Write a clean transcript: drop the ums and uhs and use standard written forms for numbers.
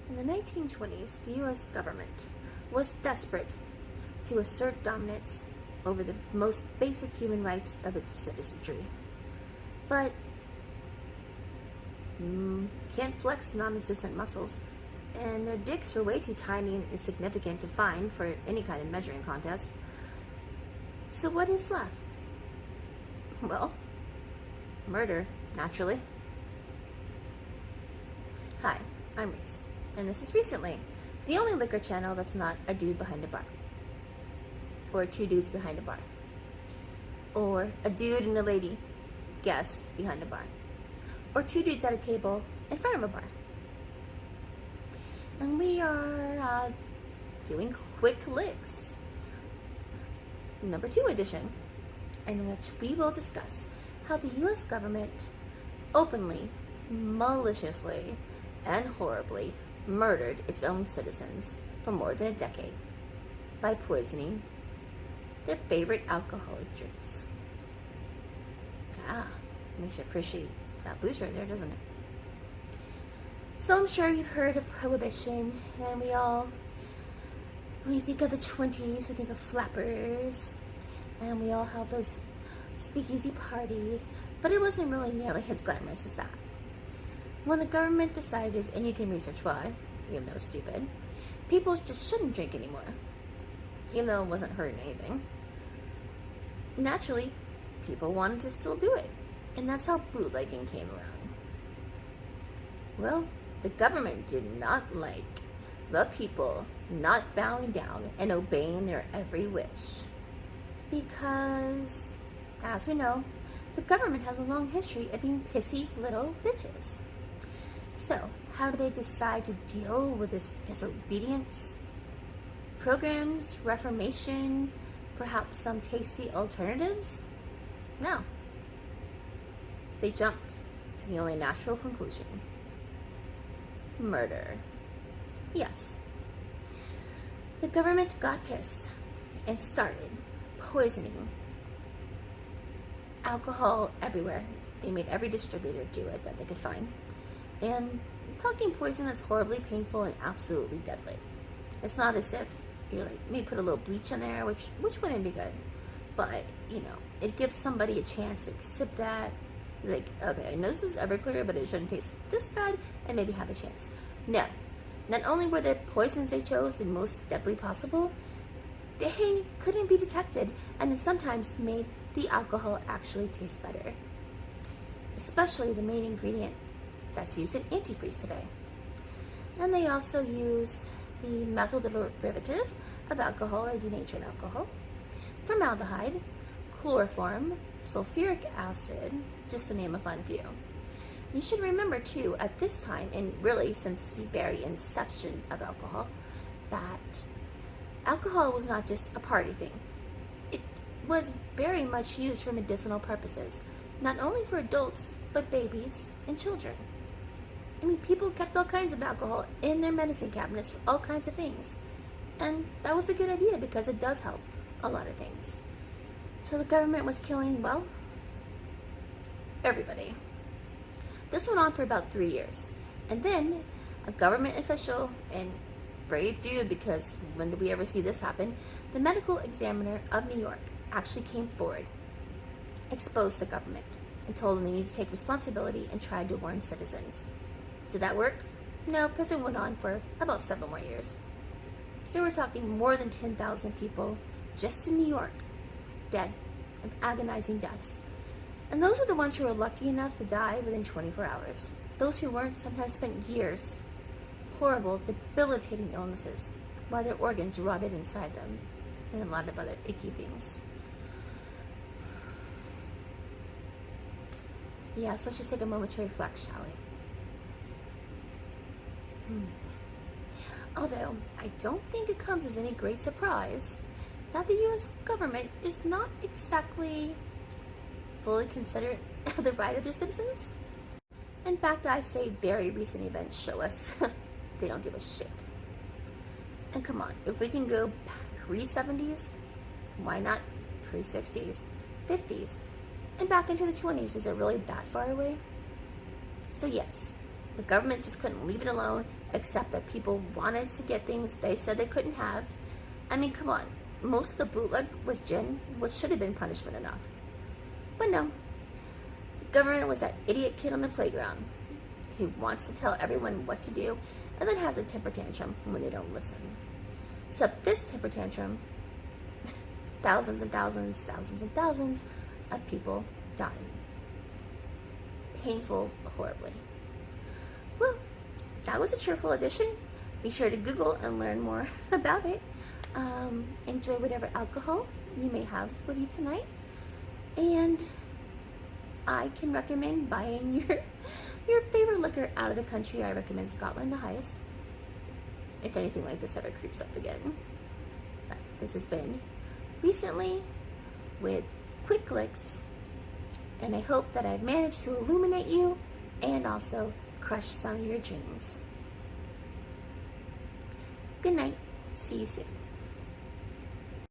In the 1920s, the U.S. government was desperate to assert dominance over the most basic human rights of its citizenry. But can't flex non-existent muscles, and their dicks were way too tiny and insignificant to find for any kind of measuring contest. So what is left? Well, murder, naturally. Hi, I'm Rhys, and this is Rhysently, the only liquor channel that's not a dude behind a bar. Or two dudes behind a bar. Or a dude and a lady guest behind a bar. Or two dudes at a table in front of a bar. And we are doing Quick Liqs, number 2 edition, in which we will discuss how the U.S. government openly, maliciously, and horribly murdered its own citizens for more than a decade by poisoning their favorite alcoholic drinks. Makes you appreciate that booze right there, doesn't it? So I'm sure you've heard of Prohibition, and when we think of the 20s, we think of flappers, and we all have those speakeasy parties, but it wasn't really nearly as glamorous as that. When the government decided, and you can research why, even though it's stupid, people just shouldn't drink anymore, even though it wasn't hurting anything. Naturally, people wanted to still do it, and that's how bootlegging came around. Well, the government did not like the people not bowing down and obeying their every wish. Because, as we know, the government has a long history of being pissy little bitches. So, how do they decide to deal with this disobedience? Programs, reformation, perhaps some tasty alternatives? No. They jumped to the only natural conclusion. Murder. Yes. The government got pissed and started poisoning alcohol everywhere. They made every distributor do it that they could find. And talking poison that's horribly painful and absolutely deadly. It's not as if you maybe put a little bleach in there, which wouldn't be good. But, it gives somebody a chance to sip that. Like, okay, I know this is Everclear, but it shouldn't taste this bad, and maybe have a chance. No. Not only were the poisons they chose the most deadly possible, they couldn't be detected, and it sometimes made the alcohol actually taste better. Especially the main ingredient that's used in antifreeze today. And they also used the methyl derivative of alcohol, or denatured alcohol, formaldehyde, chloroform, sulfuric acid, just to name a fun few. You should remember too, at this time, and really since the very inception of alcohol, that alcohol was not just a party thing. It was very much used for medicinal purposes, not only for adults, but babies and children. I mean, people kept all kinds of alcohol in their medicine cabinets for all kinds of things. And that was a good idea because it does help a lot of things. So the government was killing, well, everybody. This went on for about 3 years. And then a government official, and brave dude, because when did we ever see this happen, the medical examiner of New York actually came forward, exposed the government, and told them they need to take responsibility and tried to warn citizens. Did that work? No, because it went on for about 7 more years. So we're talking more than 10,000 people just in New York, dead of agonizing deaths. And those are the ones who were lucky enough to die within 24 hours. Those who weren't sometimes spent years, horrible, debilitating illnesses, while their organs rotted inside them, and a lot of other icky things. Yes, let's just take a moment to reflect, shall we? Although, I don't think it comes as any great surprise that the U.S. government is not exactly fully considerate of the right of their citizens. In fact, I say very recent events show us they don't give a shit. And come on, if we can go pre-70s, why not pre-60s, 50s, and back into the 20s? Is it really that far away? So yes, the government just couldn't leave it alone except that people wanted to get things they said they couldn't have. I mean, come on. Most of the bootleg was gin, which should have been punishment enough. But no. The governor was that idiot kid on the playground who wants to tell everyone what to do and then has a temper tantrum when they don't listen. Except this temper tantrum, thousands and thousands, thousands and thousands of people dying. Painful, horribly. Well, that was a cheerful edition. Be sure to Google and learn more about it. Enjoy whatever alcohol you may have with you tonight. And I can recommend buying your favorite liquor out of the country. I recommend Scotland the highest, if anything like this ever creeps up again. This has been Rhysently with Quick Liqs, and I hope that I've managed to illuminate you and also crush some of your dreams. Good night. See you soon.